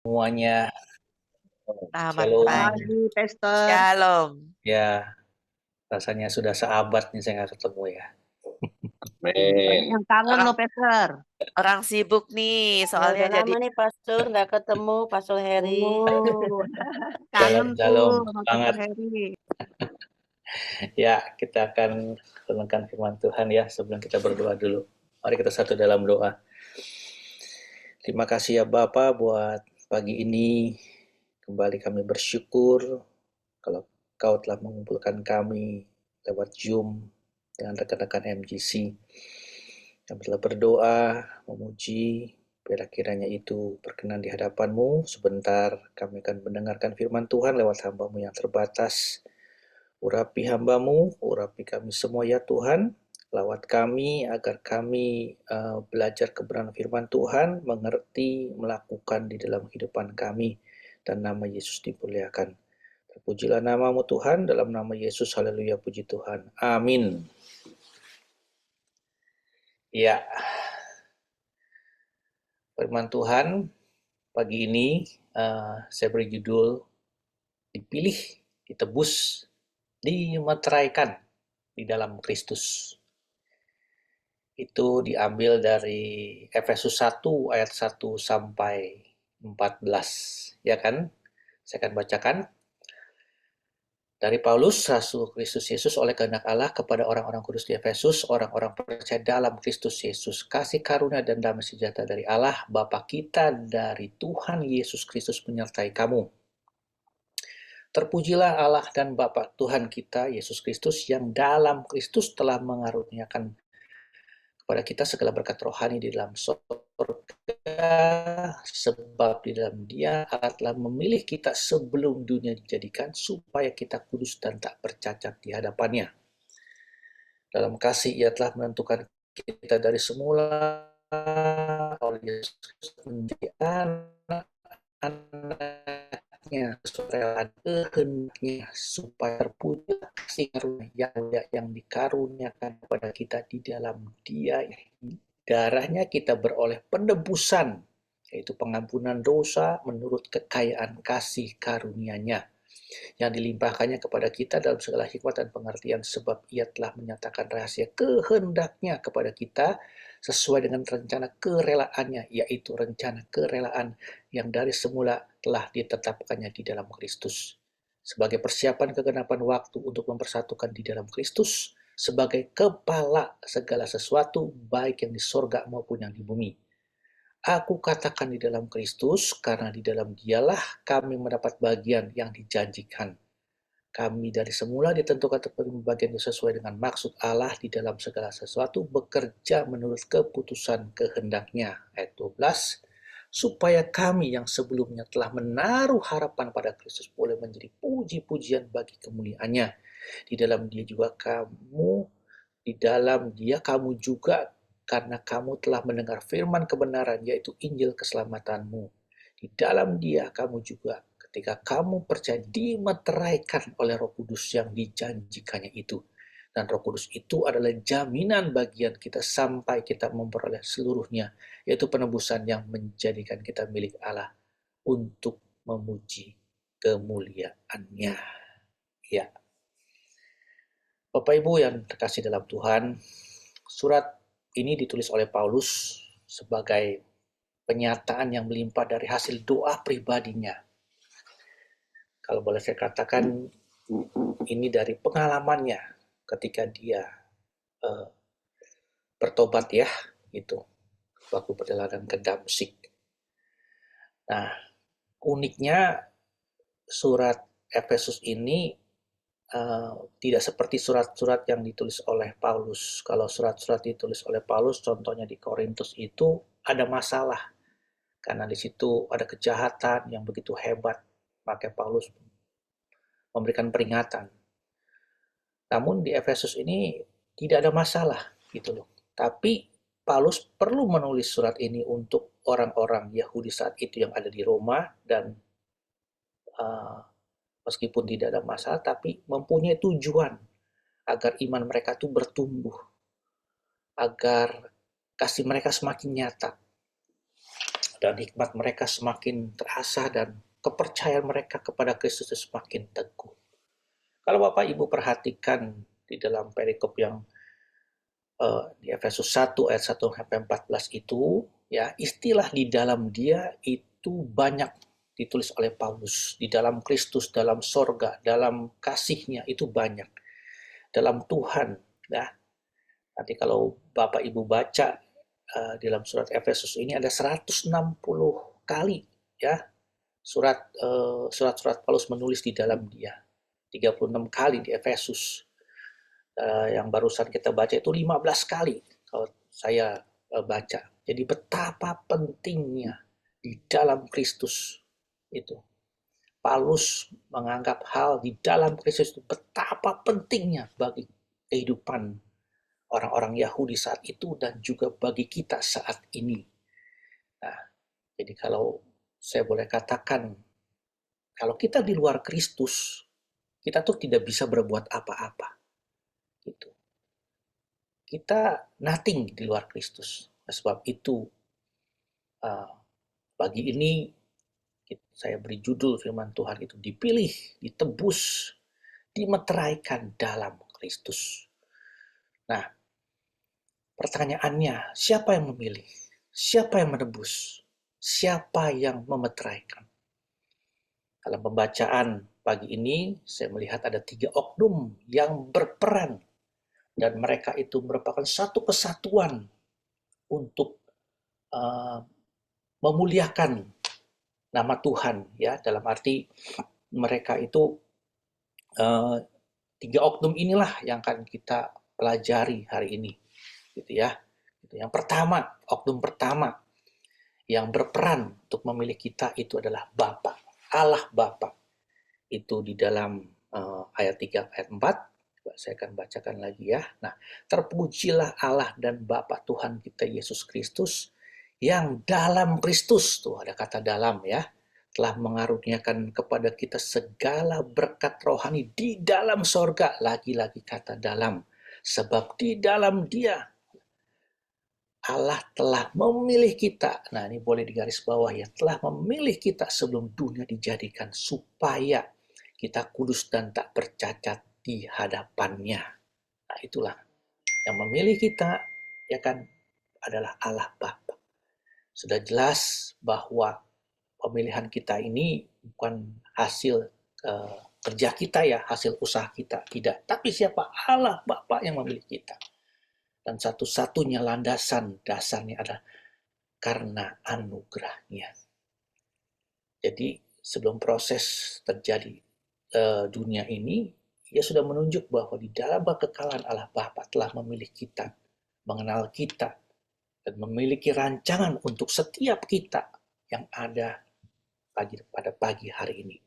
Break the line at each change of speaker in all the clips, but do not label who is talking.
Semuanya.
Selamat
Shalom.
pagi.
Pagi, Pastor.
Shalom.
Ya, rasanya sudah seabad nih saya nggak ketemu ya.
Banyak yang kangen
Orang
loh, Pastor.
orang sibuk nih,
Ya
soalnya
udah
jadi
lama nih Pastor nggak ketemu Pastor Heri.
Oh, kangen
Shalom
tuh sama Pastor
banget.
Heri.
Ya, kita akan renungkan firman Tuhan ya sebelum kita berdoa dulu. Mari kita satu dalam doa. Terima kasih ya Bapa buat pagi ini. Kembali kami bersyukur kalau Kau telah mengumpulkan kami lewat Zoom dengan rekan-rekan MGC. Kami telah berdoa, memuji, biar kiranya itu berkenan di hadapan-Mu. Sebentar kami akan mendengarkan firman Tuhan lewat hamba-Mu yang terbatas. Urapi hamba-Mu, urapi kami semua ya Tuhan. Lawat kami agar kami belajar kebenaran firman Tuhan, mengerti, melakukan di dalam kehidupan kami. Dan nama Yesus dimuliakan. Terpujilah nama-Mu Tuhan, dalam nama Yesus, haleluya, puji Tuhan. Amin. Ya, firman Tuhan pagi ini saya beri judul dipilih, ditebus, dimeteraikan di dalam Kristus. Itu diambil dari Efesus 1 ayat 1 sampai 14, ya kan? Saya akan bacakan. Dari Paulus, Rasul Kristus Yesus oleh kehendak Allah kepada orang-orang kudus di Efesus, orang-orang percaya dalam Kristus Yesus, kasih karunia dan damai sejahtera dari Allah, Bapa kita, dari Tuhan Yesus Kristus menyertai kamu. Terpujilah Allah dan Bapa Tuhan kita, Yesus Kristus, yang dalam Kristus telah mengaruniakan kepada kita segala berkat rohani di dalam surga, sebab di dalam Dia Allah telah memilih kita sebelum dunia dijadikan supaya kita kudus dan tak bercacat di hadapannya. Dalam kasih Ia telah menentukan kita dari semula oleh Yesus menjadi anak-anaknya sesuai kehendaknya, supaya terpuji kasih karunia yang dikaruniakan kepada kita di dalam Dia. Darahnya kita beroleh penebusan, yaitu pengampunan dosa menurut kekayaan kasih karunia-Nya yang dilimpahkannya kepada kita dalam segala hikmat dan pengertian, sebab Ia telah menyatakan rahasia kehendaknya kepada kita sesuai dengan rencana kerelaannya, yaitu rencana kerelaan yang dari semula telah ditetapkannya di dalam Kristus, sebagai persiapan kegenapan waktu untuk mempersatukan di dalam Kristus sebagai kepala segala sesuatu, baik yang di sorga maupun yang di bumi. Aku katakan di dalam Kristus, karena di dalam Dialah kami mendapat bagian yang dijanjikan. Kami dari semula ditentukan untuk bagian sesuai dengan maksud Allah di dalam segala sesuatu, bekerja menurut keputusan kehendaknya. Ayat 12, supaya kami yang sebelumnya telah menaruh harapan pada Kristus boleh menjadi puji-pujian bagi kemuliaannya. Di dalam Dia kamu juga, karena kamu telah mendengar firman kebenaran, yaitu Injil keselamatanmu. Di dalam Dia kamu juga, ketika kamu percaya, dimeteraikan oleh Roh Kudus yang dijanjikannya itu. Dan Roh Kudus itu adalah jaminan bagian kita sampai kita memperoleh seluruhnya, yaitu penebusan yang menjadikan kita milik Allah untuk memuji kemuliaannya. Ya, Bapak Ibu yang terkasih dalam Tuhan, surat ini ditulis oleh Paulus sebagai penyataan yang melimpah dari hasil doa pribadinya. Kalau boleh saya katakan, ini dari pengalamannya ketika dia bertobat ya, itu waktu perjalanan ke Damsyik. Nah, uniknya surat Efesus ini tidak seperti surat-surat yang ditulis oleh Paulus. Kalau surat-surat ditulis oleh Paulus, contohnya di Korintus itu ada masalah, karena di situ ada kejahatan yang begitu hebat, maka Paulus memberikan peringatan. Namun di Efesus ini tidak ada masalah gitu loh. Tapi Paulus perlu menulis surat ini untuk orang-orang Yahudi saat itu yang ada di Roma, dan meskipun tidak ada masalah, tapi mempunyai tujuan agar iman mereka itu bertumbuh, agar kasih mereka semakin nyata. dan hikmat mereka semakin terasa dan kepercayaan mereka kepada Kristus semakin teguh. Kalau Bapak Ibu perhatikan di dalam perikop yang di Efesus 1 ayat 1 sampai 14 itu, ya, istilah di dalam dia itu banyak ditulis oleh Paulus. Di dalam Kristus, dalam sorga, dalam kasihnya itu banyak. Dalam Tuhan, ya. Nanti kalau Bapak Ibu baca dalam surat Efesus ini ada 160 kali, ya, surat-surat Paulus menulis di dalam dia. 36 kali di Efesus. Yang barusan kita baca itu 15 kali kalau saya baca. Jadi betapa pentingnya di dalam Kristus itu. Paulus menganggap hal di dalam Kristus itu betapa pentingnya bagi kehidupan orang-orang Yahudi saat itu dan juga bagi kita saat ini. Nah, jadi kalau saya boleh katakan, kalau kita di luar Kristus, kita tuh tidak bisa berbuat apa-apa. Gitu. Kita nothing di luar Kristus. Sebab itu, pagi ini saya beri judul firman Tuhan itu dipilih, ditebus, dimeteraikan dalam Kristus. Nah, pertanyaannya, siapa yang memilih? Siapa yang menebus? Siapa yang memeteraikan? Dalam pembacaan pagi ini, saya melihat ada 3 oknum yang berperan. Dan mereka itu merupakan satu kesatuan untuk memuliakan nama Tuhan, ya, dalam arti mereka itu 3 oknum inilah yang akan kita pelajari hari ini, gitu ya. Yang pertama, oknum pertama yang berperan untuk memilih kita itu adalah Bapa, Allah Bapa. Itu di dalam ayat 3 ayat 4. Saya akan bacakan lagi ya. Nah, terpujilah Allah dan Bapa Tuhan kita Yesus Kristus yang dalam Kristus, tuh ada kata dalam ya, telah mengaruniakan kepada kita segala berkat rohani di dalam sorga. Lagi-lagi kata dalam. Sebab di dalam dia Allah telah memilih kita. Nah, ini boleh digaris bawah ya. Telah memilih kita sebelum dunia dijadikan supaya kita kudus dan tak bercacat di hadapannya. Nah, itulah yang memilih kita, ya kan, adalah Allah Bapa. Sudah jelas bahwa pemilihan kita ini bukan hasil kerja kita ya, hasil usaha kita, tidak. Tapi siapa? Allah Bapa yang memilih kita. Dan satu-satunya landasan dasarnya adalah karena anugerahnya. Jadi sebelum proses terjadi dunia ini, Ia sudah menunjuk bahwa di dalam kekekalan Allah Bapa telah memilih kita, mengenal kita, dan memiliki rancangan untuk setiap kita yang ada pada pagi hari ini.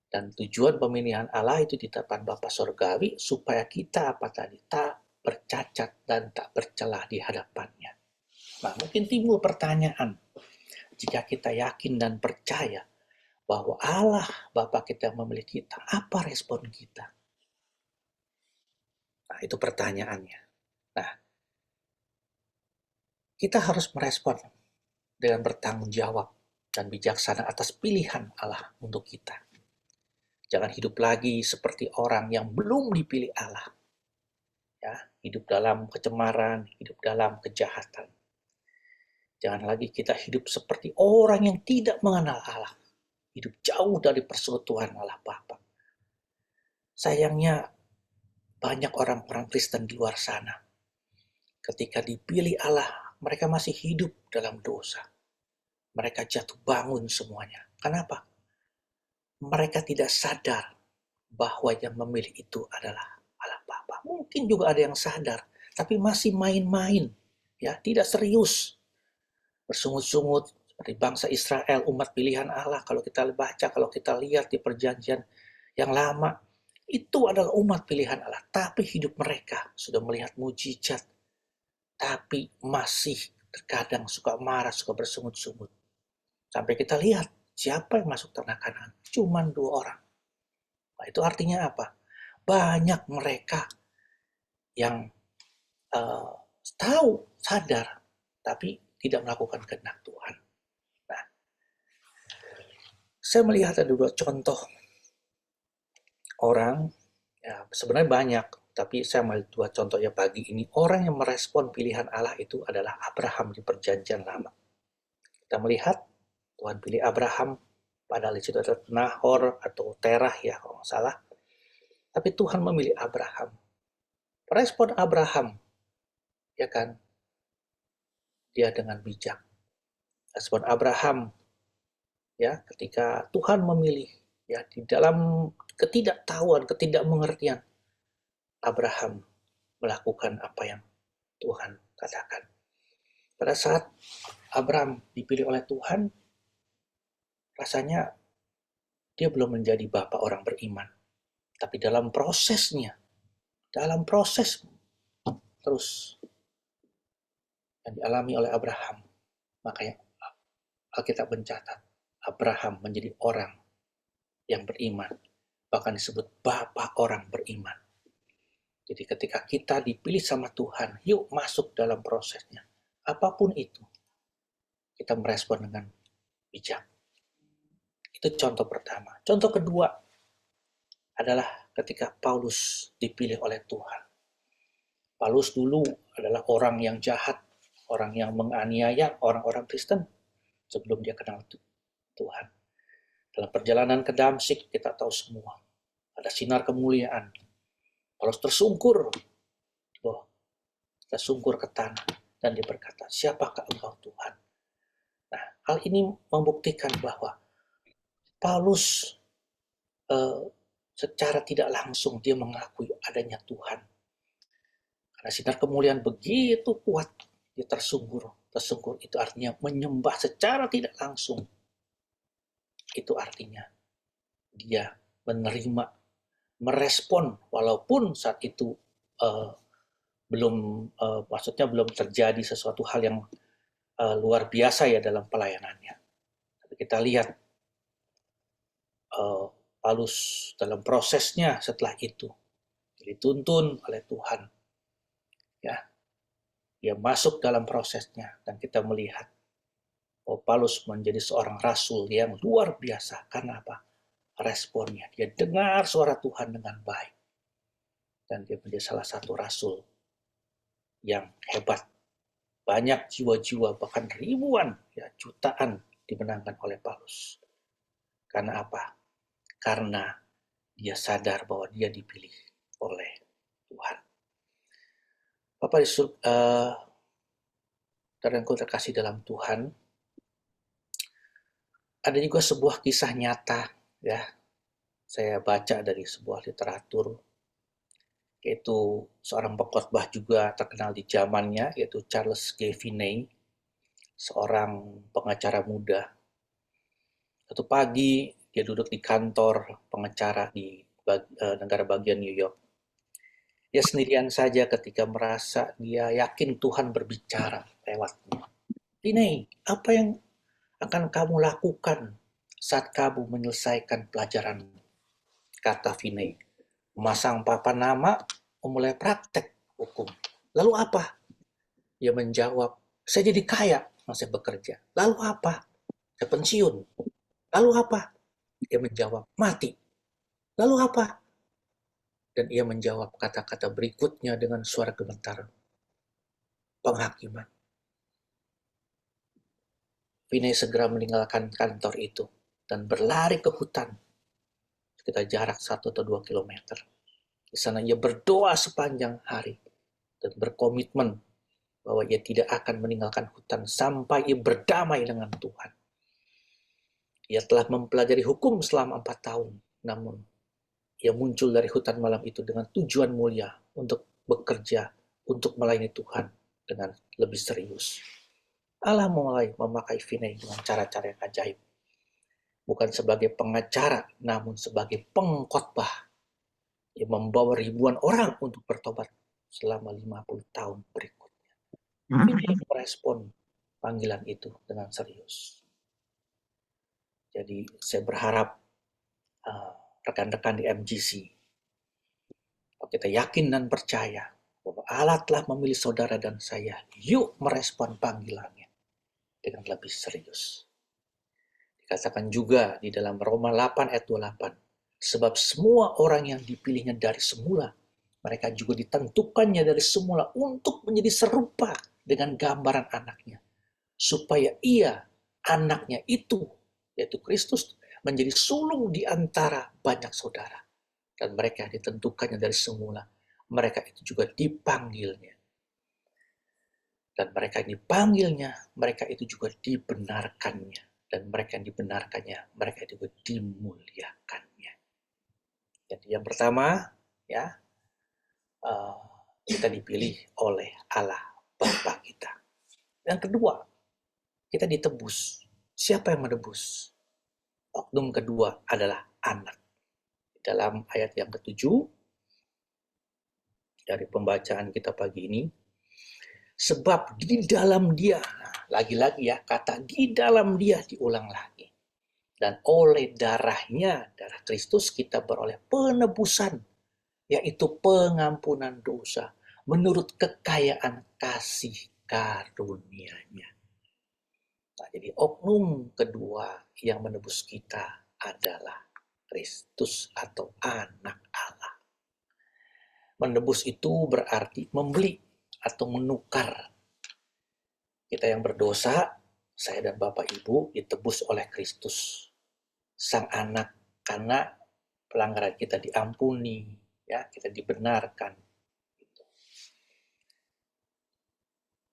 Dan tujuan pemilihan Allah itu di depan Bapa Sorgawi supaya kita tak bercacat dan tak bercelah di hadapannya. Nah, mungkin timbul pertanyaan, jika kita yakin dan percaya bahwa Allah Bapa kita memilih kita, apa respon kita? Nah, itu pertanyaannya. Nah, kita harus merespon dengan bertanggung jawab dan bijaksana atas pilihan Allah untuk kita. Jangan hidup lagi seperti orang yang belum dipilih Allah. Ya, hidup dalam kecemaran, hidup dalam kejahatan. Jangan lagi kita hidup seperti orang yang tidak mengenal Allah. Hidup jauh dari persekutuan Allah Bapa. Sayangnya banyak orang-orang Kristen di luar sana. Ketika dipilih Allah, mereka masih hidup dalam dosa. Mereka jatuh bangun semuanya. Kenapa? Mereka tidak sadar bahwa yang memilih itu adalah Allah Bapa. Mungkin juga ada yang sadar, tapi masih main-main, ya, tidak serius. Bersungut-sungut seperti bangsa Israel, umat pilihan Allah. Kalau kita baca, kalau kita lihat di perjanjian yang lama, itu adalah umat pilihan Allah. Tapi hidup mereka sudah melihat mujizat, tapi masih terkadang suka marah, suka bersungut-sungut. Sampai kita lihat siapa yang masuk ternak Kanaan. Cuman 2 orang. Nah, itu artinya apa? Banyak mereka yang tahu, sadar, tapi tidak melakukan kehendak Tuhan. Saya melihat ada dua contoh orang, ya sebenarnya banyak, tapi saya melihat dua contoh ya pagi ini. Orang yang merespon pilihan Allah itu adalah Abraham di perjanjian lama. Kita melihat Tuhan pilih Abraham, padahal di situ ada Nahor atau Terah ya kalau nggak salah. Tapi Tuhan memilih Abraham. Respon Abraham, ya kan, dia dengan bijak. Respon Abraham, ya, ketika Tuhan memilih, ya, di dalam ketidaktahuan, ketidakmengertian, Abraham melakukan apa yang Tuhan katakan. Pada saat Abraham dipilih oleh Tuhan, rasanya dia belum menjadi bapak orang beriman. Tapi dalam prosesnya, terus yang dialami oleh Abraham, makanya Alkitab mencatat Abraham menjadi orang yang beriman, bahkan disebut bapak orang beriman. Jadi ketika kita dipilih sama Tuhan, yuk masuk dalam prosesnya. Apapun itu, kita merespon dengan bijak. Itu contoh pertama. Contoh kedua adalah ketika Paulus dipilih oleh Tuhan. Paulus dulu adalah orang yang jahat, orang yang menganiaya orang-orang Kristen sebelum dia kenal Tuhan. Dalam perjalanan ke Damsyik, kita tahu semua, ada sinar kemuliaan. Paulus tersungkur ke tanah, dan dia berkata, siapakah engkau Tuhan? Nah, hal ini membuktikan bahwa Paulus secara tidak langsung dia mengakui adanya Tuhan. Karena sinar kemuliaan begitu kuat, dia tersungkur. Tersungkur itu artinya menyembah secara tidak langsung. Itu artinya dia menerima, merespon, walaupun saat itu belum terjadi sesuatu hal yang luar biasa ya dalam pelayanannya. Tapi kita lihat Paulus dalam prosesnya setelah itu dituntun oleh Tuhan, ya, dia masuk dalam prosesnya, dan kita melihat bahwa Paulus menjadi seorang rasul yang luar biasa. Karena apa? Responnya, dia dengar suara Tuhan dengan baik, dan dia menjadi salah satu rasul yang hebat. Banyak jiwa-jiwa, bahkan ribuan, ya, jutaan dimenangkan oleh Paulus. Karena apa? Karena dia sadar bahwa dia dipilih oleh Tuhan. Bapak dan yang terkasih dalam Tuhan, ada juga sebuah kisah nyata, ya, saya baca dari sebuah literatur, yaitu seorang pengkhotbah juga terkenal di zamannya, yaitu Charles G. Finney, seorang pengacara muda. Suatu pagi dia duduk di kantor pengacara di negara bagian New York. Dia sendirian saja ketika merasa dia yakin Tuhan berbicara lewatnya. Finney, apa yang akan kamu lakukan saat kamu menyelesaikan pelajaran? Kata Finney, memasang papan nama, memulai praktek hukum. Lalu apa? Dia menjawab, saya jadi kaya masih bekerja. Lalu apa? Saya pensiun. Lalu apa? Dia menjawab, mati. Lalu apa? Dan ia menjawab kata-kata berikutnya dengan suara gemetar. Penghakiman. Finney segera meninggalkan kantor itu dan berlari ke hutan sekitar jarak 1 atau 2 kilometer. Di sana ia berdoa sepanjang hari dan berkomitmen bahwa ia tidak akan meninggalkan hutan sampai ia berdamai dengan Tuhan. Ia telah mempelajari hukum selama 4 tahun, namun ia muncul dari hutan malam itu dengan tujuan mulia untuk bekerja, untuk melayani Tuhan dengan lebih serius. Allah mulai memakai Finney dengan cara-cara yang ajaib. Bukan sebagai pengacara, namun sebagai pengkhotbah. Ia membawa ribuan orang untuk bertobat selama 50 tahun berikutnya. Finney merespon panggilan itu dengan serius. Jadi saya berharap rekan-rekan di MGC, kalau kita yakin dan percaya bahwa Allah telah memilih saudara dan saya, yuk merespon panggilannya dengan lebih serius. Dikatakan juga di dalam Roma 8 ayat 28. Sebab semua orang yang dipilihnya dari semula, mereka juga ditentukannya dari semula untuk menjadi serupa dengan gambaran anaknya. Supaya ia, anaknya itu, yaitu Kristus, menjadi sulung di antara banyak saudara. Dan mereka ditentukannya dari semula. Mereka itu juga dipanggilnya. Dan mereka yang dipanggilnya, mereka itu juga dibenarkannya. Dan mereka yang dibenarkannya, mereka itu juga dimuliakannya. Jadi yang pertama, ya, kita dipilih oleh Allah Bapa kita. Yang kedua, kita ditebus. Siapa yang menebus? Oknum kedua adalah anak. Dalam ayat yang ketujuh dari pembacaan kita pagi ini, sebab di dalam dia, lagi-lagi ya, kata di dalam dia diulang lagi. Dan oleh darahnya, darah Kristus, kita beroleh penebusan, yaitu pengampunan dosa, menurut kekayaan kasih karunia-Nya. Nah, jadi oknum kedua yang menebus kita adalah Kristus atau anak Allah. Menebus itu berarti membeli atau menukar. Kita yang berdosa, saya dan Bapak Ibu, ditebus oleh Kristus, Sang Anak, karena pelanggaran kita diampuni, ya, kita dibenarkan.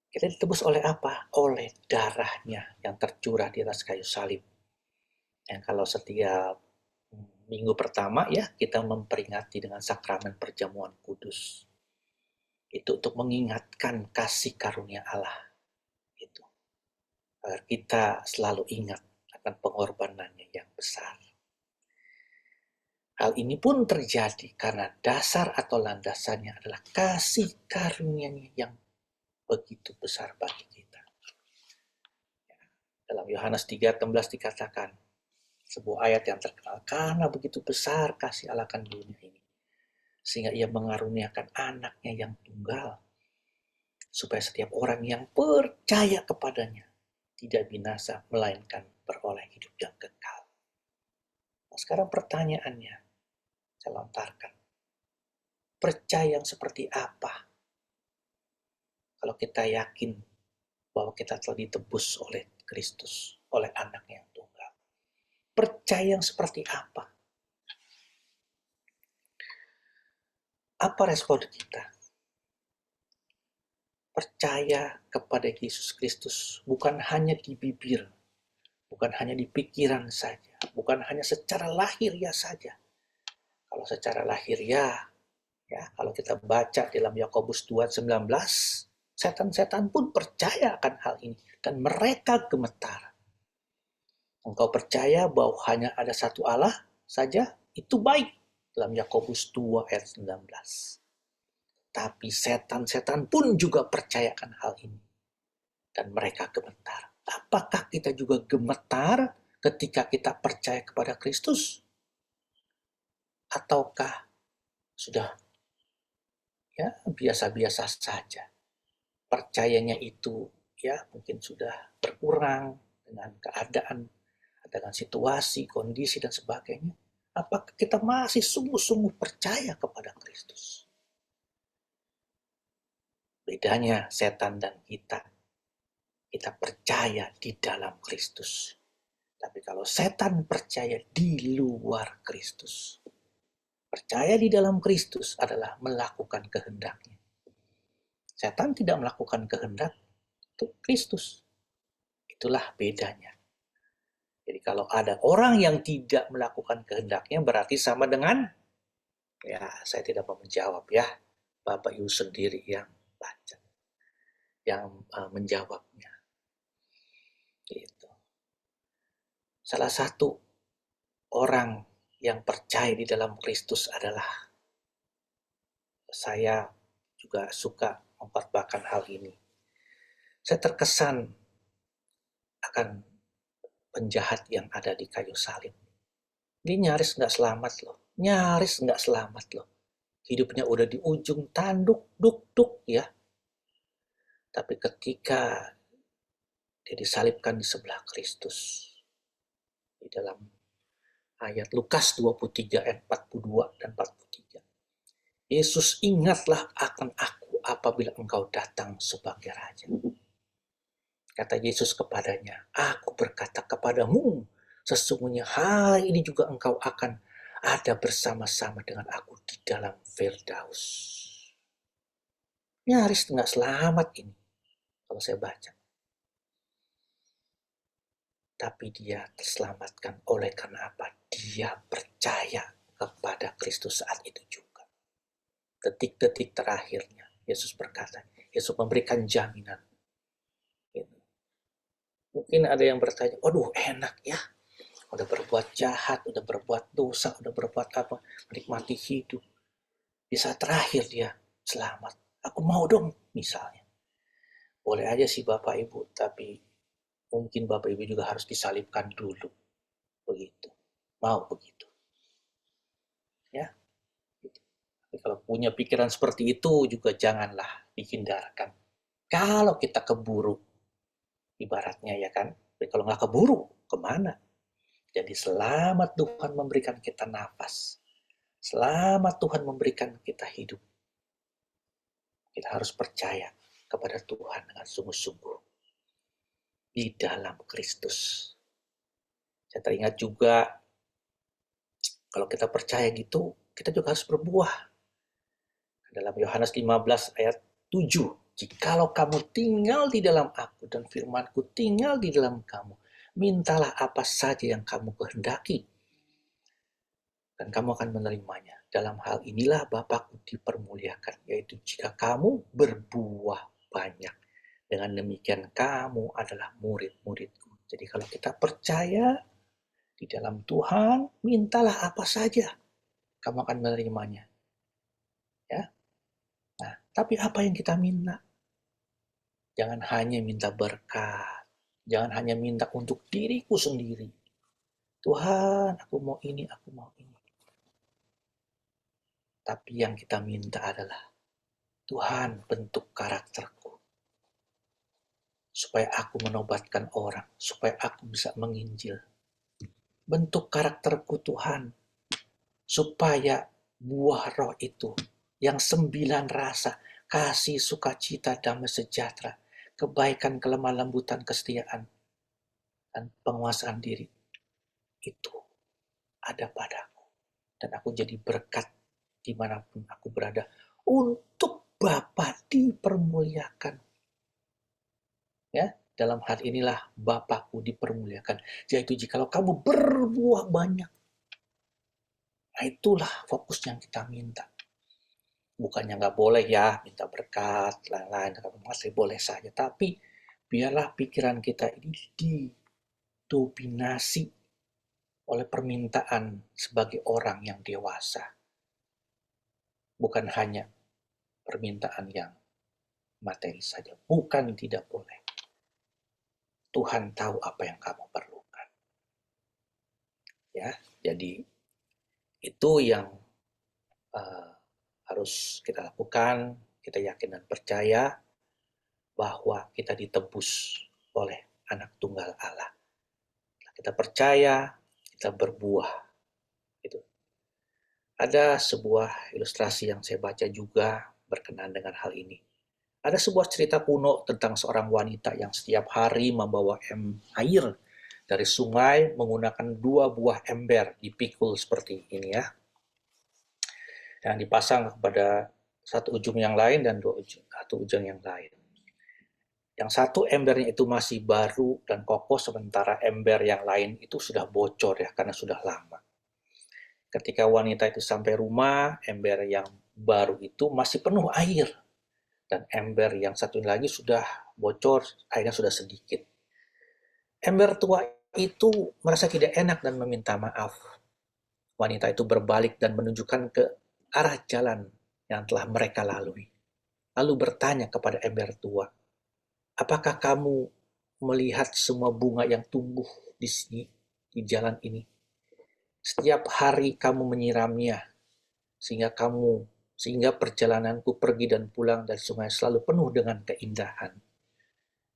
Kita ditebus oleh apa? Oleh darahnya yang tercurah di atas kayu salib. Yang kalau setiap minggu pertama ya kita memperingati dengan sakramen perjamuan kudus. Itu untuk mengingatkan kasih karunia Allah. Itu. Agar kita selalu ingat akan pengorbanannya yang besar. Hal ini pun terjadi karena dasar atau landasannya adalah kasih karunia-Nya yang begitu besar bagi kita. Dalam Yohanes 3:16 dikatakan, sebuah ayat yang terkenal, karena begitu besar kasih Allah akan dunia ini, sehingga ia mengaruniakan anaknya yang tunggal, supaya setiap orang yang percaya kepadanya tidak binasa, melainkan beroleh hidup yang kekal. Nah, sekarang pertanyaannya, saya lontarkan. Percaya yang seperti apa? Kalau kita yakin bahwa kita telah ditebus oleh Kristus, oleh anaknya yang tunggal. Percaya yang seperti apa? Apa respon kita? Percaya kepada Yesus Kristus bukan hanya di bibir, bukan hanya di pikiran saja, bukan hanya secara lahiriah saja. Kalau secara lahiriah, ya, kalau kita baca dalam Yakobus 2:19, setan-setan pun percaya akan hal ini dan mereka gemetar. Engkau percaya bahwa hanya ada satu Allah saja, itu baik. Dalam Yakobus 2 ayat 19. Tapi setan-setan pun juga percaya akan hal ini. Dan mereka gemetar. Apakah kita juga gemetar ketika kita percaya kepada Kristus? Ataukah sudah ya biasa-biasa saja? Percayanya itu ya mungkin sudah berkurang dengan keadaan, dengan situasi, kondisi, dan sebagainya. Apakah kita masih sungguh-sungguh percaya kepada Kristus? Bedanya setan dan kita percaya di dalam Kristus. Tapi kalau setan percaya di luar Kristus, percaya di dalam Kristus adalah melakukan kehendak-Nya. Setan tidak melakukan kehendak untuk Kristus. Itulah bedanya. Jadi kalau ada orang yang tidak melakukan kehendak-Nya berarti sama dengan, ya saya tidak mau menjawab ya, Bapak Ibu sendiri yang baca, yang menjawabnya. Gitu. Salah satu orang yang percaya di dalam Kristus adalah, saya juga suka memperbakan hal ini. Saya terkesan akan penjahat yang ada di kayu salib. Dia nyaris nggak selamat loh. Nyaris nggak selamat loh. Hidupnya udah di ujung tanduk, duk ya. Tapi ketika dia disalibkan di sebelah Kristus, di dalam ayat Lukas 23 ayat 42 dan 43. Yesus, ingatlah akan aku apabila engkau datang sebagai Raja. Kata Yesus kepadanya, aku berkata kepadamu, sesungguhnya hari ini juga engkau akan ada bersama-sama dengan aku di dalam Firdaus. Nyaris nggak selamat ini, kalau saya baca. Tapi dia terselamatkan oleh karena apa? Dia percaya kepada Kristus saat itu juga. Detik-detik terakhirnya, Yesus berkata, Yesus memberikan jaminan. Mungkin ada yang bertanya, aduh enak ya, udah berbuat jahat, udah berbuat dosa, udah berbuat apa, menikmati hidup. Di saat terakhir dia selamat. Aku mau dong, misalnya. Boleh aja sih Bapak Ibu, tapi mungkin Bapak Ibu juga harus disalibkan dulu. Begitu. Mau begitu. Ya. Tapi kalau punya pikiran seperti itu juga janganlah dihindarkan. Kalau kita keburu, ibaratnya ya kan, tapi kalau nggak keburu, kemana? Jadi selamat Tuhan memberikan kita nafas. Selamat Tuhan memberikan kita hidup. Kita harus percaya kepada Tuhan dengan sungguh-sungguh. Di dalam Kristus. Saya teringat juga, kalau kita percaya gitu, kita juga harus berbuah. Dalam Yohanes 15 ayat 7, jikalau kamu tinggal di dalam aku dan firman-Ku tinggal di dalam kamu, mintalah apa saja yang kamu kehendaki, dan kamu akan menerimanya. Dalam hal inilah Bapa-Ku dipermuliakan, yaitu jika kamu berbuah banyak. Dengan demikian kamu adalah murid-murid-Ku. Jadi kalau kita percaya di dalam Tuhan, mintalah apa saja, kamu akan menerimanya. Ya. Nah, tapi apa yang kita minta? Jangan hanya minta berkat. Jangan hanya minta untuk diriku sendiri. Tuhan, aku mau ini, aku mau ini. Tapi yang kita minta adalah, Tuhan, bentuk karakterku. Supaya aku menobatkan orang. Supaya aku bisa menginjil. Bentuk karakterku, Tuhan. Supaya buah roh itu, yang 9 rasa, kasih, sukacita, damai sejahtera, kebaikan, kelemah lembutan, kesetiaan, dan penguasaan diri, itu ada padaku. Dan aku jadi berkat dimanapun aku berada, untuk Bapa dipermuliakan. Ya, dalam hal inilah Bapakku dipermuliakan, yaitu jikalau kamu berbuah banyak. Nah itulah fokus yang kita minta. Bukannya nggak boleh ya, minta berkat, lain-lain, masih boleh saja. Tapi biarlah pikiran kita ini didominasi oleh permintaan sebagai orang yang dewasa. Bukan hanya permintaan yang materi saja. Bukan tidak boleh. Tuhan tahu apa yang kamu perlukan. Ya, jadi itu yang harus kita lakukan. Kita yakin dan percaya bahwa kita ditebus oleh Anak Tunggal Allah. Kita percaya, kita berbuah. Gitu. Ada sebuah ilustrasi yang saya baca juga berkenaan dengan hal ini. Ada sebuah cerita kuno tentang seorang wanita yang setiap hari membawa air dari sungai menggunakan 2 buah ember dipikul seperti ini ya. Yang dipasang kepada satu ujung yang lain dan satu ujung yang lain. Yang satu embernya itu masih baru dan kokoh, sementara ember yang lain itu sudah bocor ya karena sudah lama. Ketika wanita itu sampai rumah, ember yang baru itu masih penuh air. Dan ember yang satu lagi sudah bocor, airnya sudah sedikit. Ember tua itu merasa tidak enak dan meminta maaf. Wanita itu berbalik dan menunjukkan ke arah jalan yang telah mereka lalui. Lalu bertanya kepada ember tua, apakah kamu melihat semua bunga yang tumbuh di sini, di jalan ini? Setiap hari kamu menyiramnya, sehingga perjalananku pergi dan pulang dari sungai selalu penuh dengan keindahan.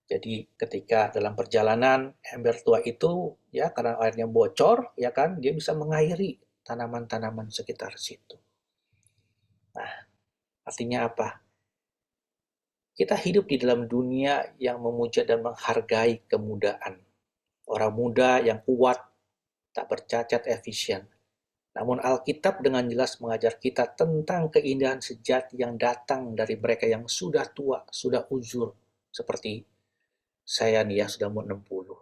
Jadi ketika dalam perjalanan ember tua itu ya karena airnya bocor ya kan dia bisa mengairi tanaman-tanaman sekitar situ. Nah, artinya apa? Kita hidup di dalam dunia yang memuja dan menghargai kemudaan. Orang muda yang kuat, tak bercacat, efisien. Namun Alkitab dengan jelas mengajar kita tentang keindahan sejati yang datang dari mereka yang sudah tua, sudah uzur. Seperti saya nih ya, sudah mau 60.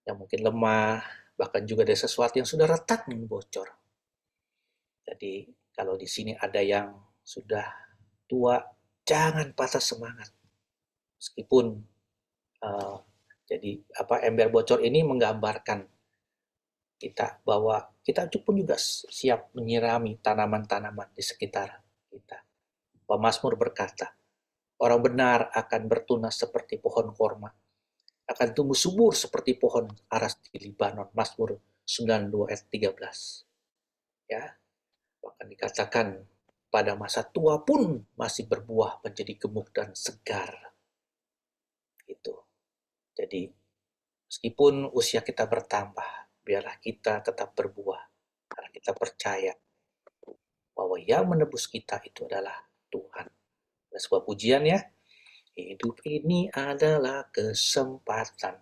Yang mungkin lemah, bahkan juga ada sesuatu yang sudah retak nih bocor. Jadi kalau di sini ada yang sudah tua, jangan patah semangat. Meskipun jadi ember bocor ini menggambarkan kita bahwa kita pun juga siap menyirami tanaman-tanaman di sekitar kita. Pemazmur berkata, orang benar akan bertunas seperti pohon korma, akan tumbuh subur seperti pohon aras di Libanon. Mazmur 92 ayat 13. Ya, bahkan dikatakan pada masa tua pun masih berbuah menjadi gemuk dan segar. Itu. Jadi meskipun usia kita bertambah, biarlah kita tetap berbuah. Karena kita percaya bahwa yang menebus kita itu adalah Tuhan. Ada sebuah pujian ya. Hidup ini adalah kesempatan.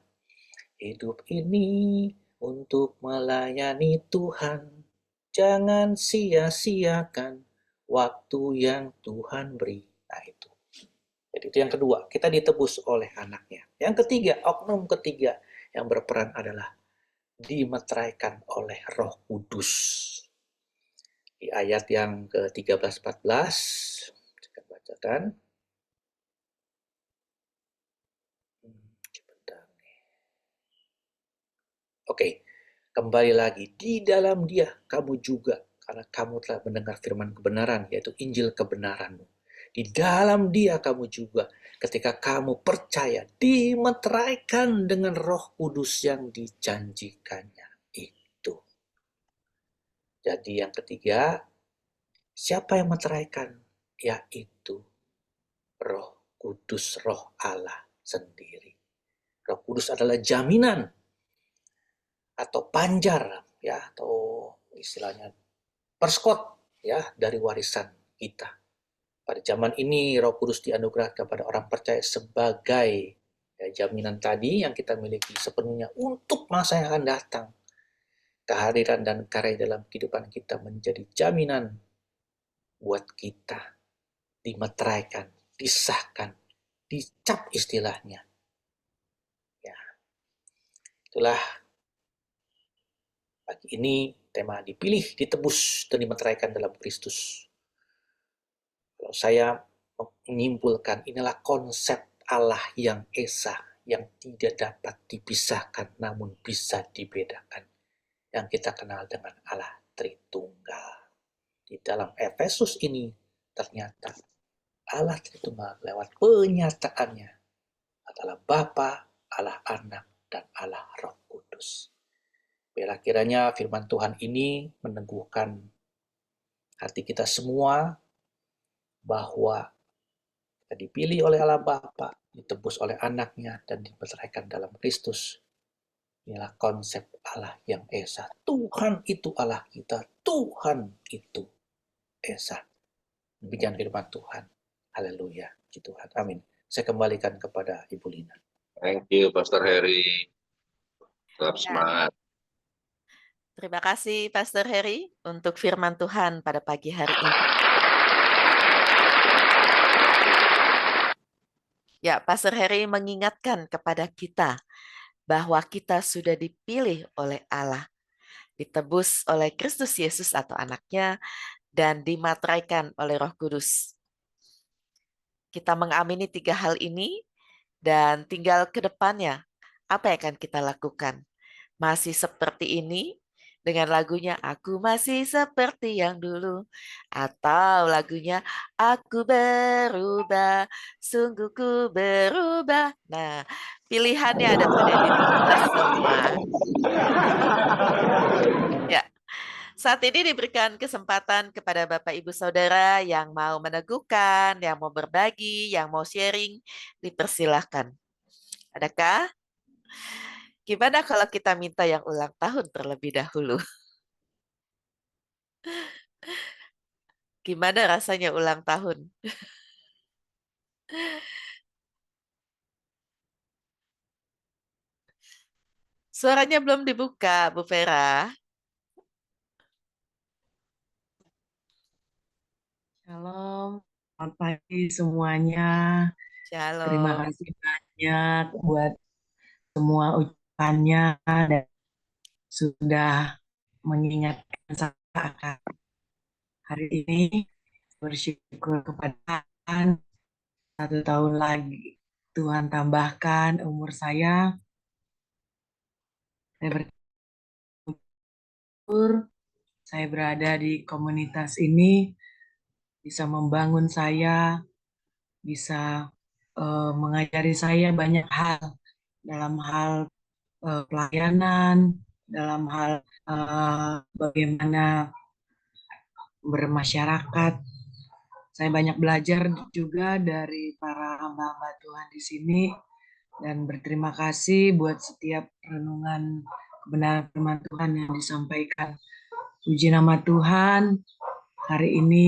Hidup ini untuk melayani Tuhan. Jangan sia-siakan waktu yang Tuhan beri. Nah itu. Jadi itu yang kedua, kita ditebus oleh anaknya. Yang ketiga, oknum ketiga yang berperan adalah dimeteraikan oleh Roh Kudus. Di ayat yang ke-13-14, saya bacakan. Oke, kembali lagi. Di dalam Dia kamu juga, karena kamu telah mendengar firman kebenaran, yaitu Injil kebenaranmu. Di dalam Dia kamu juga, ketika kamu percaya, dimeteraikan dengan Roh Kudus yang dijanjikannya. Jadi yang ketiga, siapa yang meteraikan? Yaitu Roh Kudus, Roh Allah sendiri. Roh Kudus adalah jaminan atau panjar ya, atau istilahnya perskot ya dari warisan kita. Pada zaman ini Roh Kudus dianugerahkan kepada orang percaya sebagai jaminan tadi yang kita miliki sepenuhnya untuk masa yang akan datang. Kehadiran dan karya dalam kehidupan kita menjadi jaminan buat kita dimeteraikan, disahkan, dicap istilahnya. Ya. Itulah pagi ini tema dipilih, ditebus, dan dimeteraikan dalam Kristus. Kalau saya menyimpulkan inilah konsep Allah yang esa, yang tidak dapat dipisahkan namun bisa dibedakan. Yang kita kenal dengan Allah Tritunggal. Di dalam Efesus ini ternyata Allah Tritunggal lewat penyataannya adalah Bapa, Allah Anak, dan Allah Roh Kudus. Biarlah kiranya firman Tuhan ini meneguhkan hati kita semua bahwa kita dipilih oleh Allah Bapa, ditebus oleh anaknya, dan dimeteraikan dalam Kristus. Inilah konsep Allah yang esa. Tuhan itu Allah kita. Tuhan itu esa. Demikian firman Tuhan. Haleluya. Puji Tuhan. Amin. Saya kembalikan kepada Ibu Lina.
Thank you, Pastor Heri. Tetap semangat.
Terima kasih Pastor Heri untuk firman Tuhan pada pagi hari ini. Ya, Pastor Heri mengingatkan kepada kita bahwa kita sudah dipilih oleh Allah, ditebus oleh Kristus Yesus atau anaknya, dan dimateraikan oleh Roh Kudus. Kita mengamini 3 hal ini, dan tinggal ke depannya, apa yang akan kita lakukan? Masih seperti ini, dengan lagunya Aku Masih Seperti Yang Dulu, atau lagunya Aku Berubah, Sungguh Ku Berubah. Nah, pilihannya ada pada diri kita semua. Ya, Saat ini diberikan kesempatan kepada Bapak Ibu Saudara yang mau meneguhkan, yang mau berbagi, yang mau sharing, dipersilahkan. Adakah? Gimana kalau kita minta yang ulang tahun terlebih dahulu? Gimana rasanya ulang tahun? Suaranya belum dibuka, Bu Vera.
Shalom, selamat pagi semuanya. Terima
Shalom.
kasih banyak buat semua ucapannya dan sudah mengingatkan saya akan hari ini. Bersyukur kepada Tuhan, 1 tahun lagi Tuhan tambahkan umur saya. Saya bersyukur saya berada di komunitas ini, bisa membangun saya, bisa mengajari saya banyak hal dalam hal pelayanan, dalam hal bagaimana bermasyarakat. Saya banyak belajar juga dari para hamba-hamba Tuhan di sini dan berterima kasih buat setiap renungan kebenaran firman Tuhan yang disampaikan. Puji nama Tuhan, hari ini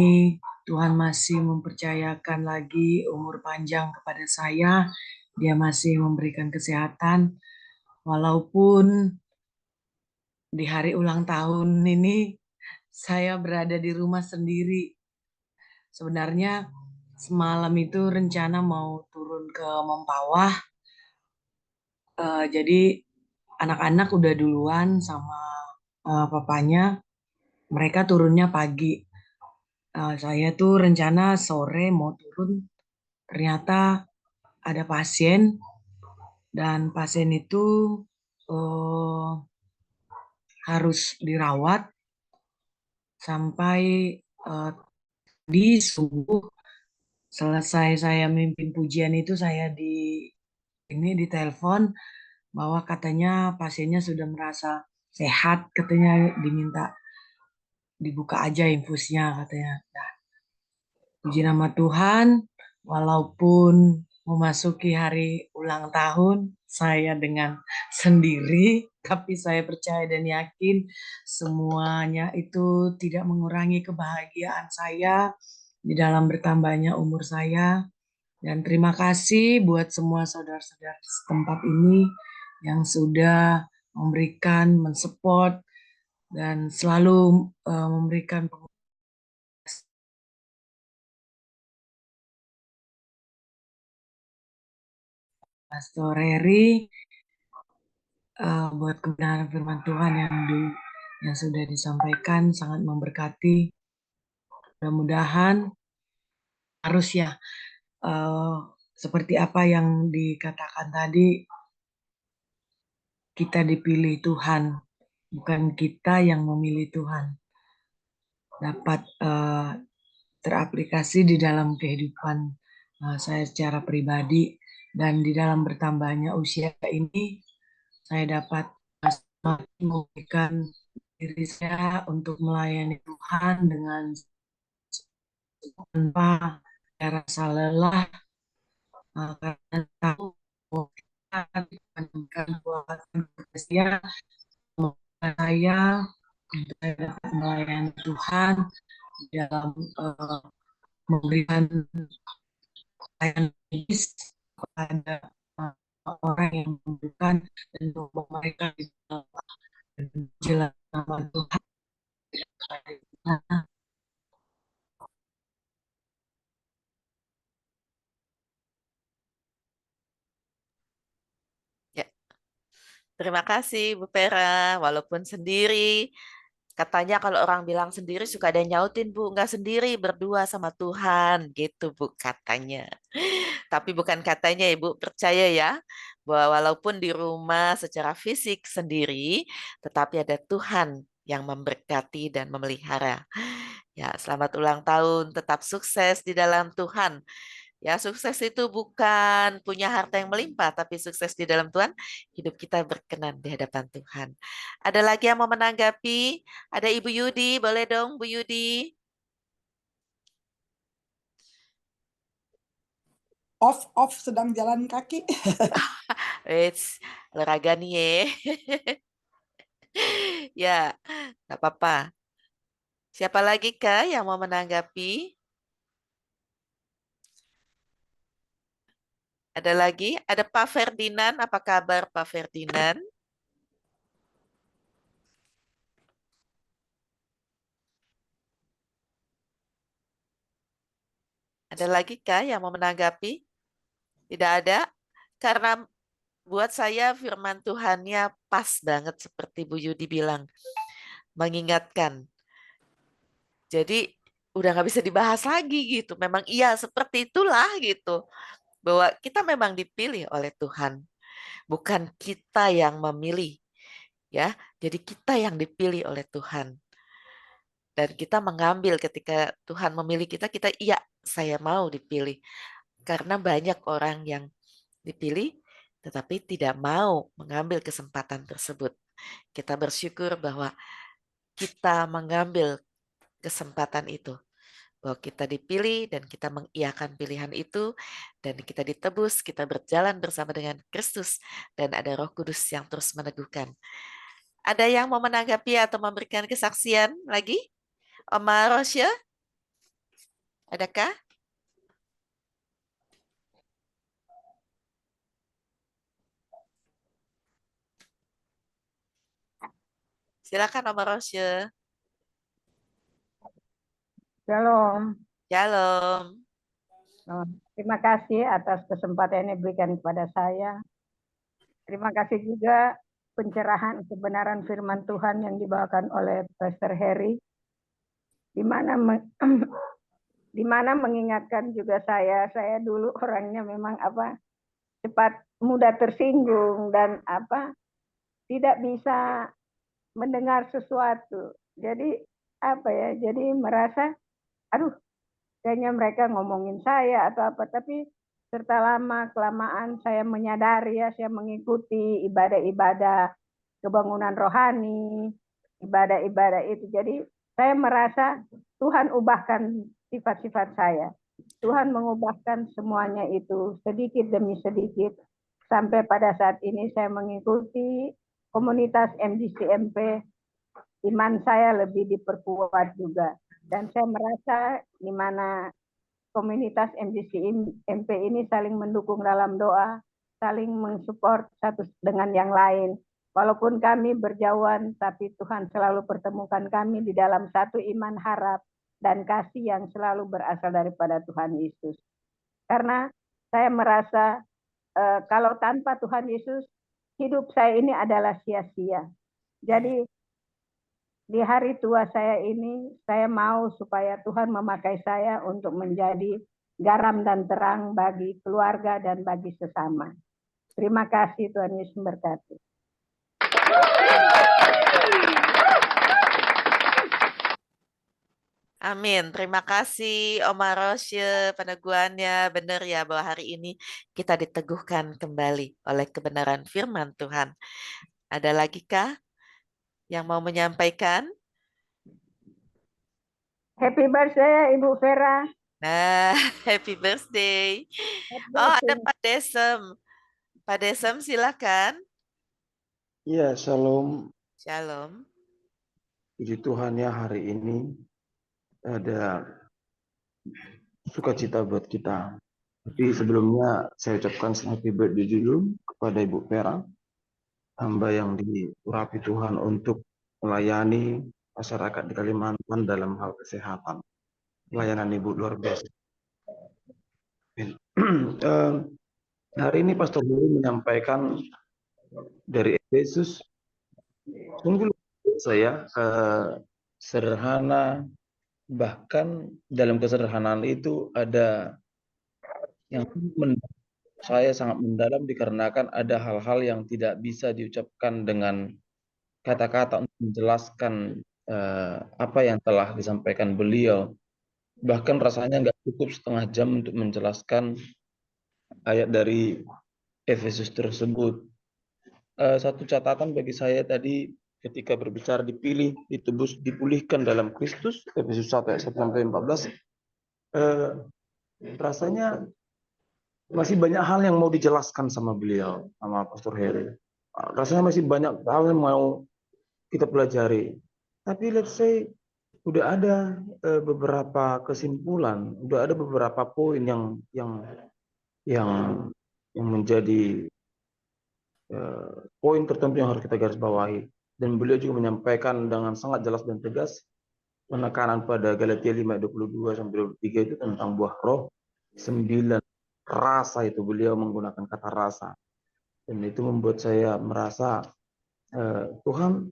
Tuhan masih mempercayakan lagi umur panjang kepada saya. Dia masih memberikan kesehatan, walaupun di hari ulang tahun ini saya berada di rumah sendiri. Sebenarnya semalam itu rencana mau turun ke Mempawah. Jadi anak-anak udah duluan sama papanya. Mereka turunnya pagi. Saya tuh rencana sore mau turun. Ternyata ada pasien dan pasien itu harus dirawat sampai di subuh. Selesai saya mimpin pujian itu saya ditelepon bahwa katanya pasiennya sudah merasa sehat, katanya diminta dibuka aja infusnya katanya. Nah, puji nama Tuhan, walaupun memasuki hari ulang tahun saya dengan sendiri, tapi saya percaya dan yakin semuanya itu tidak mengurangi kebahagiaan saya di dalam bertambahnya umur saya. Dan terima kasih buat semua saudara-saudara setempat ini yang sudah memberikan, mensupport, dan selalu memberikan Pastor Heri buat kebenaran firman Tuhan yang sudah disampaikan sangat memberkati. Mudah-mudahan harus ya seperti apa yang dikatakan tadi, kita dipilih Tuhan, bukan kita yang memilih Tuhan. Dapat teraplikasi di dalam kehidupan saya secara pribadi, dan di dalam bertambahnya usia ini saya dapat memberikan diri saya untuk melayani Tuhan dengan tanpa rasa lelah, karena tahu Tuhan kuatkan saya untuk saya dapat melayani Tuhan dalam memberikan pelayanan medis kepada orang yang membutuhkan dan untuk mereka jelas nama Tuhan.
Ya. Terima kasih Bu Vera, walaupun sendiri. Katanya kalau orang bilang sendiri suka ada yang nyautin, Bu, nggak sendiri, berdua sama Tuhan, gitu Bu katanya. Tapi bukan katanya Ibu, percaya ya, bahwa walaupun di rumah secara fisik sendiri, tetapi ada Tuhan yang memberkati dan memelihara. Ya, selamat ulang tahun, tetap sukses di dalam Tuhan. Ya, sukses itu bukan punya harta yang melimpah, tapi sukses di dalam Tuhan, hidup kita berkenan di hadapan Tuhan. Ada lagi yang mau menanggapi? Ada Ibu Yudi, boleh dong Bu Yudi?
Off sedang jalan kaki.
It's olahraga nih ya. Ya, nggak apa-apa. Siapa lagi Kak yang mau menanggapi? Ada lagi? Ada Pak Ferdinand. Apa kabar Pak Ferdinand? Ada lagi Kak yang mau menanggapi? Tidak ada? Karena buat saya firman Tuhannya pas banget seperti Bu Yudi bilang. Mengingatkan. Jadi udah nggak bisa dibahas lagi gitu. Memang iya seperti itulah gitu. Bahwa kita memang dipilih oleh Tuhan. Bukan kita yang memilih. Ya, jadi kita yang dipilih oleh Tuhan. Dan kita mengambil ketika Tuhan memilih kita, kita iya saya mau dipilih. Karena banyak orang yang dipilih tetapi tidak mau mengambil kesempatan tersebut. Kita bersyukur bahwa kita mengambil kesempatan itu. Bahwa kita dipilih dan kita mengiyakan pilihan itu dan kita ditebus, kita berjalan bersama dengan Kristus dan ada Roh Kudus yang terus meneguhkan. Ada yang mau menanggapi atau memberikan kesaksian lagi? Oma Rosya, adakah? Silakan Oma Rosya.
Shalom.
Shalom.
Terima kasih atas kesempatan yang diberikan kepada saya. Terima kasih juga pencerahan kebenaran firman Tuhan yang dibawakan oleh Pastor Harry, di mana di mana mengingatkan juga saya dulu orangnya memang cepat mudah tersinggung dan tidak bisa mendengar sesuatu. Jadi jadi merasa aduh kayaknya mereka ngomongin saya atau apa, tapi serta lama kelamaan saya menyadari saya mengikuti ibadah-ibadah kebangunan rohani, ibadah-ibadah itu. Jadi saya merasa Tuhan ubahkan sifat-sifat saya. Tuhan mengubahkan semuanya itu sedikit demi sedikit. Sampai pada saat ini saya mengikuti komunitas MGCMP, iman saya lebih diperkuat juga. Dan saya merasa di mana komunitas MGCMP ini saling mendukung dalam doa, saling mensupport satu dengan yang lain. Walaupun kami berjauhan, tapi Tuhan selalu pertemukan kami di dalam satu iman harap dan kasih yang selalu berasal daripada Tuhan Yesus. Karena saya merasa kalau tanpa Tuhan Yesus, hidup saya ini adalah sia-sia. Jadi di hari tua saya ini, saya mau supaya Tuhan memakai saya untuk menjadi garam dan terang bagi keluarga dan bagi sesama. Terima kasih, Tuhan Yesus memberkati.
Amin. Terima kasih Oma Rosya peneguhannya. Benar ya bahwa hari ini kita diteguhkan kembali oleh kebenaran firman Tuhan. Ada lagi kah yang mau menyampaikan?
Happy birthday Ibu Vera.
Nah, happy birthday. Oh, ada Pak Desem. Pak Desem silakan.
Ya, shalom.
Shalom.
Puji Tuhan ya, hari ini ada sukacita buat kita. Tapi sebelumnya saya ucapkan happy birthday dulu kepada Ibu Vera, hamba yang diurapi Tuhan untuk melayani masyarakat di Kalimantan dalam hal kesehatan. Pelayanan Ibu luar biasa. Hari ini Pastor Heri menyampaikan dari Efesus, sungguh saya sederhana, bahkan dalam kesederhanaan itu ada yang saya sangat mendalam dikarenakan ada hal-hal yang tidak bisa diucapkan dengan kata-kata untuk menjelaskan apa yang telah disampaikan beliau Bahkan rasanya nggak cukup setengah jam untuk menjelaskan ayat dari Efesus tersebut. Satu catatan bagi saya tadi ketika berbicara dipilih, ditebus, dipulihkan dalam Kristus, Efesus 1 ayat 1 sampai 14, rasanya masih banyak hal yang mau dijelaskan sama beliau, sama Pastor Heri. Rasanya masih banyak hal yang mau kita pelajari. Tapi let's say udah ada beberapa kesimpulan, udah ada beberapa poin yang menjadi poin tertentu yang harus kita garis bawahi. Dan beliau juga menyampaikan dengan sangat jelas dan tegas penekanan pada Galatia 5:22 sampai 23 itu tentang buah roh. 9 rasa itu beliau menggunakan kata rasa. Dan itu membuat saya merasa Tuhan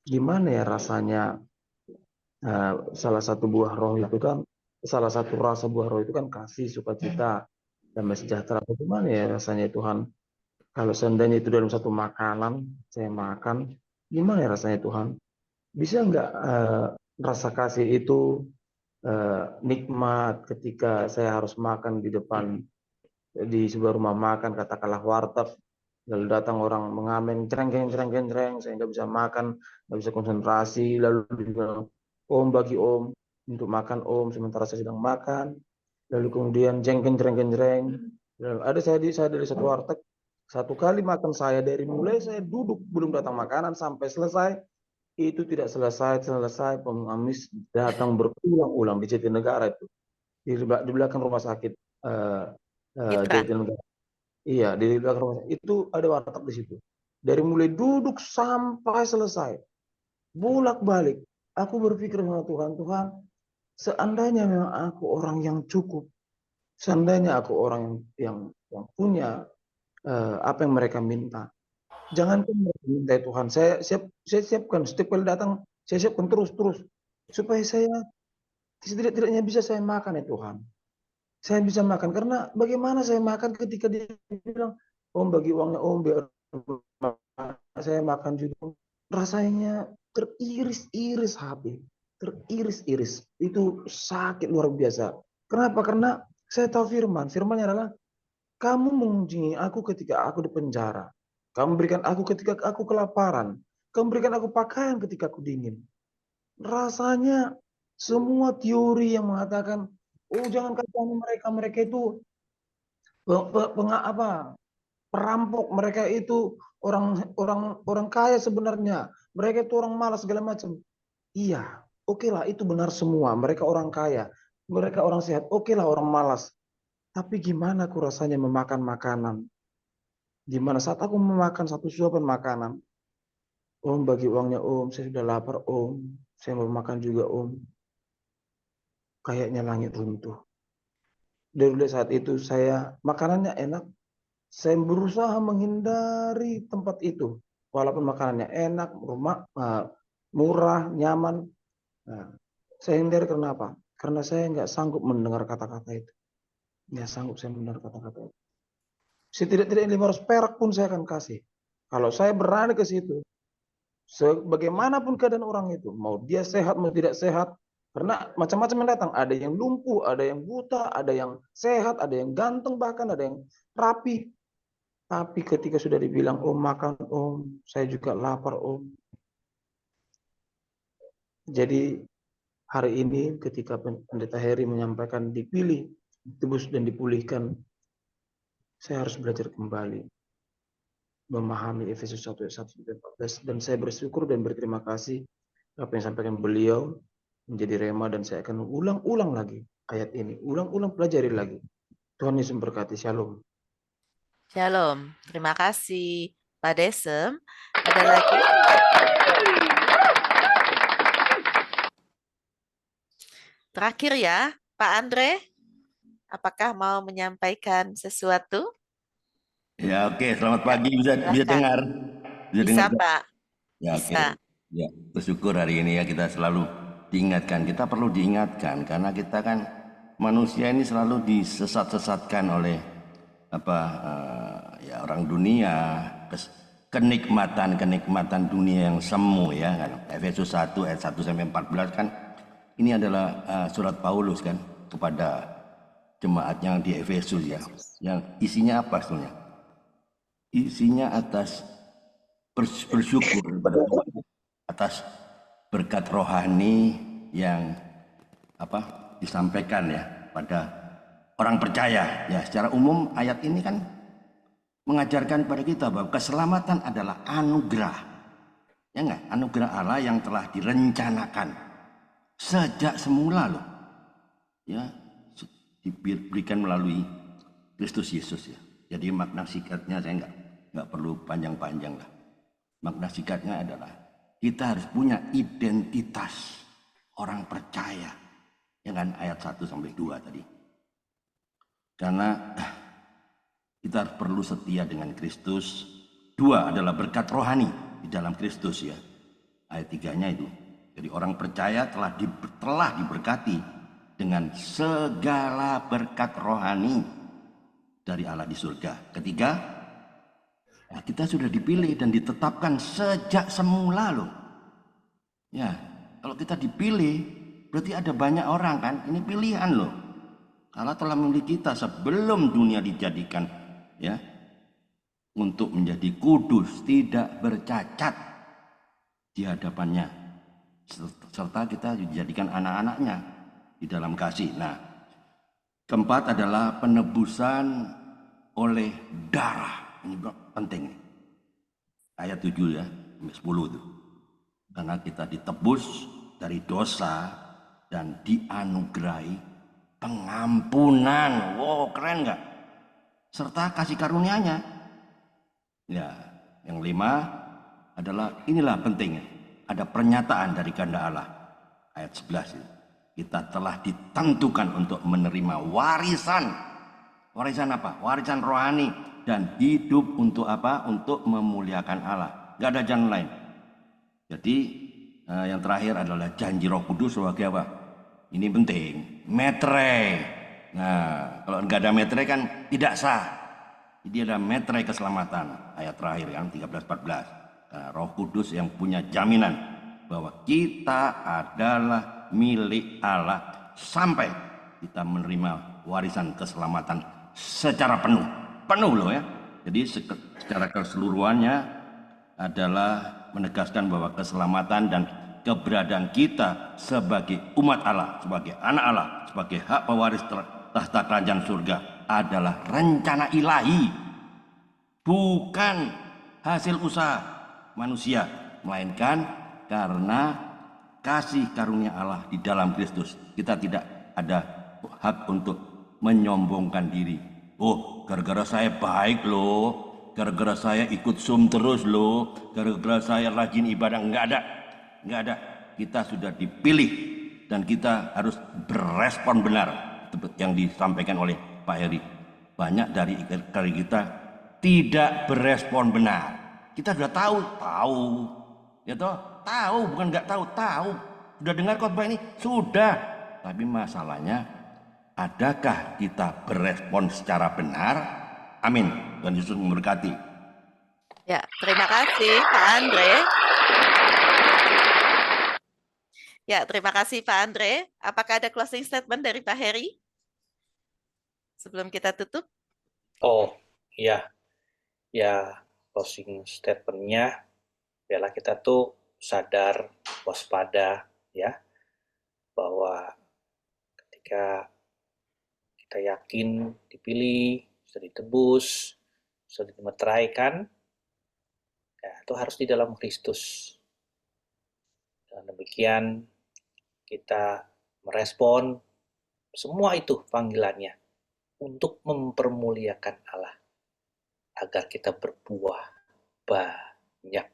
gimana ya rasanya salah satu buah roh itu kan, salah satu rasa buah roh itu kan kasih, sukacita, damai sejahtera. Bagaimana ya rasanya Tuhan kalau seandainya itu dalam satu makanan saya makan, gimana ya rasanya Tuhan? Bisa nggak rasa kasih itu nikmat ketika saya harus makan di depan di sebuah rumah makan, katakanlah warteg, lalu datang orang mengamen cereng saya nggak bisa makan, nggak bisa konsentrasi, lalu dibilang om bagi om untuk makan om sementara saya sedang makan, lalu kemudian jeng lalu ada saya dari satu warteg, satu kali makan saya dari mulai saya duduk belum datang makanan sampai selesai itu tidak selesai pengemis datang berulang-ulang di Jatinegara itu di belakang rumah sakit Jatinegara. Iya, di belakang rumah itu ada warteg di situ. Dari mulai duduk sampai selesai, bolak-balik. Aku berpikir sama Tuhan, seandainya memang aku orang yang cukup, seandainya aku orang yang punya apa yang mereka minta. Jangankan mereka minta Tuhan, saya siapkan setiap kali datang, saya siapkan terus supaya saya tidak-tidaknya bisa saya makan ya Tuhan. Saya bisa makan karena bagaimana saya makan ketika dia bilang om bagi uangnya om biar saya makan juga, rasanya teriris-iris hati, teriris-iris, itu sakit luar biasa. Kenapa? Karena saya tahu firmannya adalah kamu mengunjungi aku ketika aku di penjara, kamu berikan aku ketika aku kelaparan, kamu berikan aku pakaian ketika aku dingin. Rasanya semua teori yang mengatakan oh jangan kasihani mereka itu perampok, mereka itu orang kaya sebenarnya, mereka itu orang malas segala macam. Iya, oke lah itu benar semua, mereka orang kaya, mereka orang sehat, oke lah orang malas. Tapi gimana aku rasanya memakan makanan? Gimana saat aku memakan satu suapan makanan? Om bagi uangnya om, saya sudah lapar om, saya mau makan juga om. Kayaknya langit runtuh. Dari saat itu saya makanannya enak, saya berusaha menghindari tempat itu. Walaupun makanannya enak, murah, nyaman. Nah, saya hindari karena apa? Karena saya nggak sanggup mendengar kata-kata itu. Nggak sanggup saya mendengar kata-kata itu. Setidak-tidaknya 500 perak pun saya akan kasih. Kalau saya berani ke situ, sebagaimanapun keadaan orang itu, mau dia sehat, mau tidak sehat, karena macam-macam yang datang. Ada yang lumpuh, ada yang buta, ada yang sehat, ada yang ganteng, bahkan ada yang rapi. Tapi ketika sudah dibilang, om makan om, saya juga lapar om. Jadi hari ini ketika Pendeta Heri menyampaikan dipilih, ditebus dan dipulihkan, saya harus belajar kembali memahami Efesus 1 ayat 1 sampai 14, dan saya bersyukur dan berterima kasih apa yang disampaikan beliau menjadi rema, dan saya akan ulang-ulang lagi ayat ini, ulang-ulang pelajari lagi. Tuhan Yesus memberkati. Shalom.
Shalom. Terima kasih Pak Desem. Ada lagi? Terakhir ya, Pak Andre, apakah mau menyampaikan sesuatu?
Ya oke, selamat pagi, bisa dengar?
Bisa
dengar?
Pak.
Ya
bisa.
oke. Ya, bersyukur hari ini ya kita selalu diingatkan, kita perlu diingatkan karena kita kan manusia ini selalu disesat-sesatkan oleh ya orang dunia, kenikmatan dunia yang semu ya kan. Efesus 1 ayat 1 sampai 14 kan ini adalah surat Paulus kan kepada jemaat yang di Efesus ya. Yang isinya apa sebetulnya? Isinya atas bersyukur kepada Tuhan atas berkat rohani yang disampaikan ya pada orang percaya ya. Secara umum ayat ini kan mengajarkan kepada kita bahwa keselamatan adalah anugerah, ya enggak? Anugerah Allah yang telah direncanakan sejak semula loh, ya, diberikan melalui Kristus Yesus ya. Jadi makna singkatnya saya enggak perlu panjang-panjang lah. Makna singkatnya adalah kita harus punya identitas orang percaya, ya kan, ayat 1 sampai 2 tadi. Karena kita perlu setia dengan Kristus. 2 adalah berkat rohani di dalam Kristus ya. Ayat 3-nya itu. Jadi orang percaya telah diberkati dengan segala berkat rohani dari Allah di surga. Ketiga, ya, kita sudah dipilih dan ditetapkan sejak semula loh. Ya, kalau kita dipilih berarti ada banyak orang kan. Ini pilihan loh. Allah telah memilih kita sebelum dunia dijadikan ya, untuk menjadi kudus, tidak bercacat di hadapannya, serta kita dijadikan anak-anaknya di dalam kasih. Nah, keempat adalah penebusan oleh darah. Ini penting, ayat 7 ya, 10 itu. Karena kita ditebus dari dosa dan dianugerahi pengampunan. Wow, keren nggak? Serta kasih karunia-Nya. Ya, yang 5 adalah inilah penting. Ada pernyataan dari kehendak Allah. Ayat 11 itu. Kita telah ditentukan untuk menerima warisan. Warisan apa? Warisan rohani dan hidup untuk apa? Untuk memuliakan Allah. Gak ada jalan lain. Jadi yang terakhir adalah janji Roh Kudus sebagai apa? Ini penting. Metre. Nah, kalau nggak ada metre kan tidak sah. Jadi ada metre keselamatan. Ayat terakhir kan 13-14. Nah, Roh Kudus yang punya jaminan bahwa kita adalah milik Allah sampai kita menerima warisan keselamatan secara penuh. Penuh loh ya. Jadi secara keseluruhannya adalah menegaskan bahwa keselamatan dan keberadaan kita sebagai umat Allah, sebagai anak Allah, sebagai hak pewaris tahta kerajaan surga adalah rencana ilahi, bukan hasil usaha manusia, melainkan karena kasih karunia Allah di dalam Kristus. Kita tidak ada hak untuk menyombongkan diri. Oh, gara-gara saya baik loh, gara-gara saya ikut Zoom terus loh, gara-gara saya rajin ibadah. Enggak ada. Kita sudah dipilih dan kita harus berespon benar yang disampaikan oleh Pak Heri. Banyak dari kita tidak berespon benar. Kita sudah tahu, ya toh, tahu, bukan nggak tahu. Sudah dengar khotbah ini, sudah. Tapi masalahnya, adakah kita berespon secara benar? Amin. Dan Yesus memberkati.
Ya, terima kasih Pak Andre. Ya, terima kasih Pak Andre. Apakah ada closing statement dari Pak Heri? Sebelum kita tutup.
Oh, iya. Ya, closing statement-nya adalah kita tuh sadar, waspada, ya, bahwa ketika kita yakin dipilih, sudah ditebus, sudah dimeteraikan, ya, itu harus di dalam Kristus. Dan demikian kita merespon semua itu panggilannya untuk mempermuliakan Allah agar kita berbuah banyak.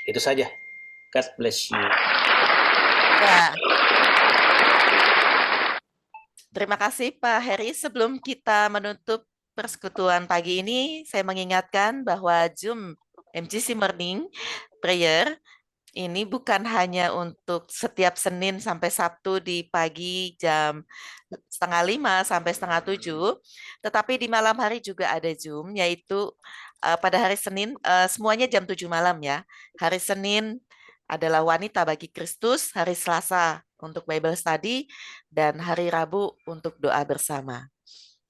Itu saja. God bless you.
Ya. Terima kasih Pak Heri. Sebelum kita menutup persekutuan pagi ini, saya mengingatkan bahwa Zoom MCC Morning Prayer ini bukan hanya untuk setiap Senin sampai Sabtu di pagi jam 6:30 sampai 6:30, tetapi di malam hari juga ada Zoom, yaitu pada hari Senin, semuanya jam 7 malam ya. Hari Senin adalah wanita bagi Kristus, hari Selasa untuk Bible study, dan hari Rabu untuk doa bersama.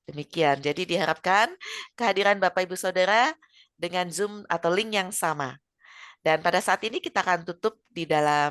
Demikian, jadi diharapkan kehadiran Bapak Ibu Saudara dengan Zoom atau link yang sama. Dan pada saat ini kita akan tutup di dalam